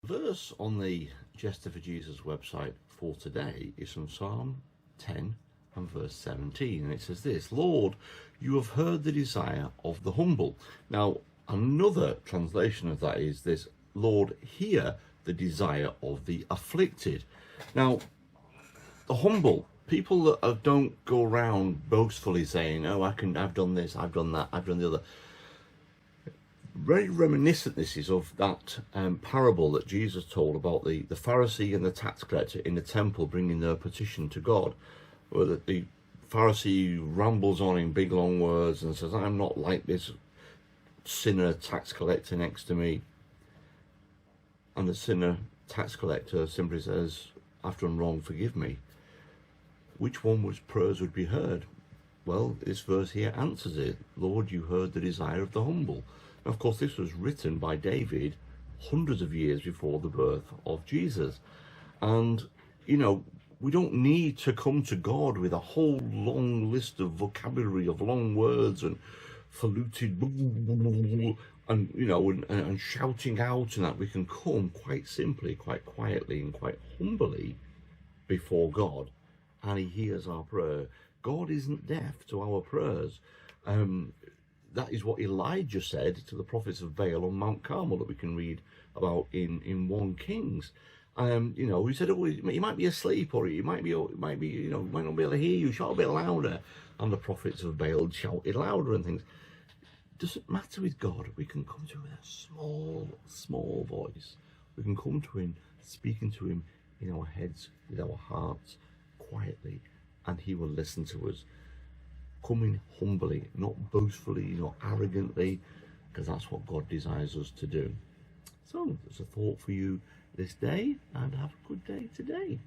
Verse on the Jester for Jesus website for today is from Psalm 10 and verse 17, and it says this: Lord, you have heard the desire of the humble. Now, another translation of that is this: Lord, hear the desire of the afflicted. Now, the humble, people that don't go around boastfully saying, oh, I've done this, I've done that, I've done the other. Very reminiscent this is of that parable that Jesus told about the Pharisee and the tax collector in the temple bringing their petition to God, where the Pharisee rambles on in big long words and says, I'm not like this sinner tax collector next to me. And the sinner tax collector simply says, after I'm wrong, forgive me. Which one was prayers would be heard? Well, this verse here answers it. Lord, you heard the desire of the humble. Now, of course, this was written by David hundreds of years before the birth of Jesus. And, you know, we don't need to come to God with a whole long list of vocabulary of long words and faluted and, you know, and shouting out, and that we can come quite simply, quite quietly and quite humbly before God, and he hears our prayer. God isn't deaf to our prayers. That is what Elijah said to the prophets of Baal on Mount Carmel, that we can read about in 1 Kings. You know, he said, oh, you might be asleep, or you might be, you know, might not be able to hear you. Shout a bit louder. And the prophets of Baal shouted louder and things. It doesn't matter with God. We can come to him with a small voice. We can come to him, speaking to him in our heads, with our hearts, quietly, and he will listen to us. Coming humbly, not boastfully, not arrogantly, because that's what God desires us to do. So, there's a thought for you this day, and have a good day today.